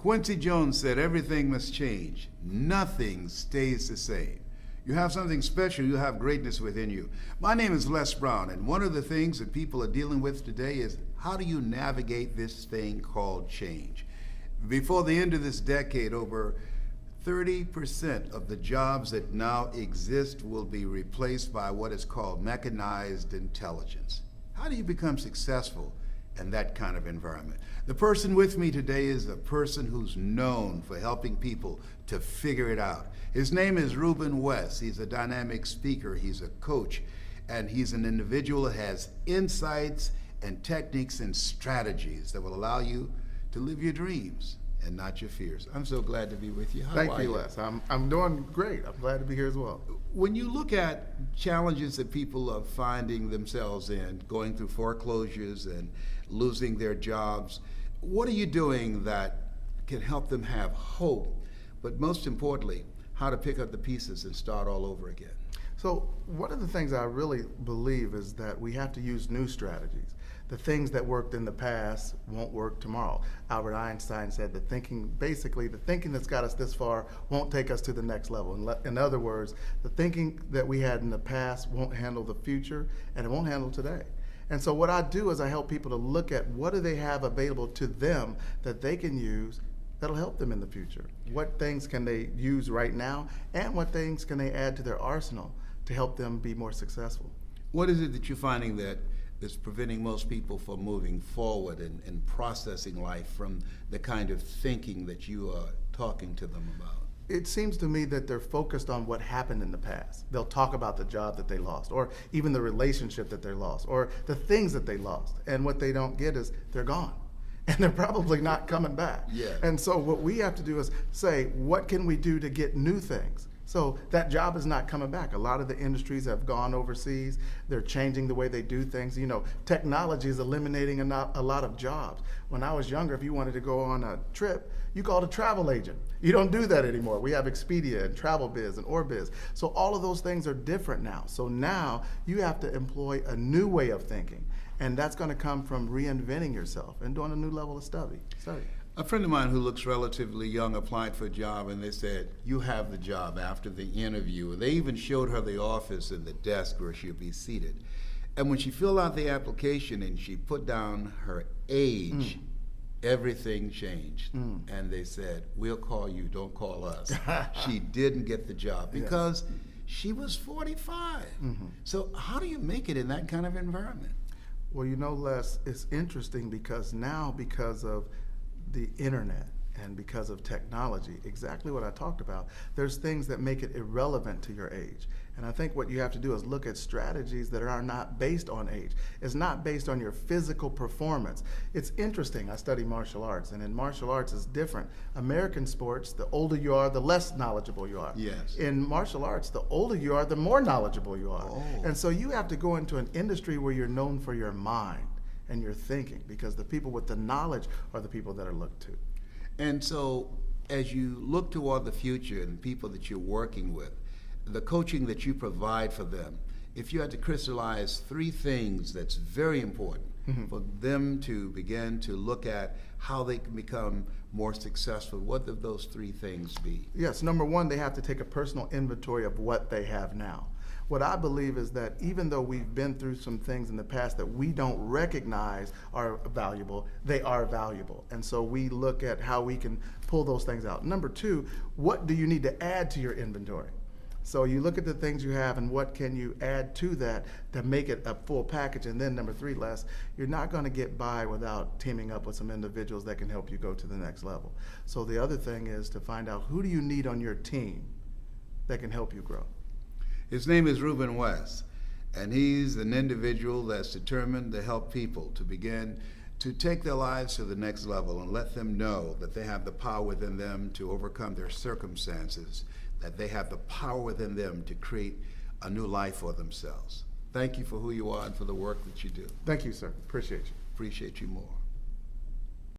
Quincy Jones said everything must change. Nothing stays the same. You have something special. You have greatness within you. My name is Les Brown, and one of the things that people are dealing with today is how do you navigate this thing called change? Before the end of this decade, over 30% of the jobs that now exist will be replaced by what is called mechanized intelligence. How do you become successful in that kind of environment? The person with me today is a person who's known for helping people to figure it out. His name is Ruben West. He's a dynamic speaker, he's a coach, and he's an individual that has insights and techniques and strategies that will allow you to live your dreams and not your fears. I'm so glad to be with you. How are you? Thank you, Les. I'm doing great. I'm glad to be here as well. When you look at challenges that people are finding themselves in, going through foreclosures and losing their jobs, what are you doing that can help them have hope, but most importantly, how to pick up the pieces and start all over again? So one of the things I really believe is that we have to use new strategies. The things that worked in the past won't work tomorrow. Albert Einstein said the thinking that's got us this far won't take us to the next level. In other words, the thinking that we had in the past won't handle the future, and it won't handle today. And so what I do is I help people to look at what do they have available to them that they can use that'll help them in the future. What things can they use right now, and what things can they add to their arsenal to help them be more successful? What is it that you're finding that is preventing most people from moving forward and processing life from the kind of thinking that you are talking to them about? It seems to me that they're focused on what happened in the past. They'll talk about the job that they lost, or even the relationship that they lost, or the things that they lost. And what they don't get is they're gone. And they're probably not coming back. Yeah. And so what we have to do is say, what can we do to get new things? So that job is not coming back. A lot of the industries have gone overseas. They're changing the way they do things. You know, technology is eliminating a lot of jobs. When I was younger, if you wanted to go on a trip, you called a travel agent. You don't do that anymore. We have Expedia and TravelBiz and Orbiz. So all of those things are different now. So now you have to employ a new way of thinking. And that's going to come from reinventing yourself and doing a new level of study. A friend of mine who looks relatively young applied for a job, and they said, you have the job after the interview. And they even showed her the office and the desk where she'll be seated. And when she filled out the application and she put down her age, everything changed. And they said, we'll call you, don't call us. She didn't get the job because she was 45. So how do you make it in that kind of environment? Well, you know, Les, it's interesting because now, because of the internet and because of technology, exactly what I talked about, there's things that make it irrelevant to your age. And I think what you have to do is look at strategies that are not based on age. It's not based on your physical performance. It's interesting, I study martial arts, and in martial arts it's different. American sports, the older you are, the less knowledgeable you are. Yes. In martial arts, the older you are, the more knowledgeable you are. Oh. And so you have to go into an industry where you're known for your mind and your thinking, because the people with the knowledge are the people that are looked to. And so as you look toward the future and people that you're working with, the coaching that you provide for them, if you had to crystallize three things that's very important for them to begin to look at how they can become more successful, what would those three things be? Yes, number one, they have to take a personal inventory of what they have now. What I believe is that even though we've been through some things in the past that we don't recognize are valuable, they are valuable. And so we look at how we can pull those things out. Number two, what do you need to add to your inventory? So you look at the things you have and what can you add to that to make it a full package. And then number three, Les, you're not going to get by without teaming up with some individuals that can help you go to the next level. So the other thing is to find out who do you need on your team that can help you grow. His name is Ruben West, and he's an individual that's determined to help people to begin to take their lives to the next level and let them know that they have the power within them to overcome their circumstances, that they have the power within them to create a new life for themselves. Thank you for who you are and for the work that you do. Thank you, sir. Appreciate you. Appreciate you more.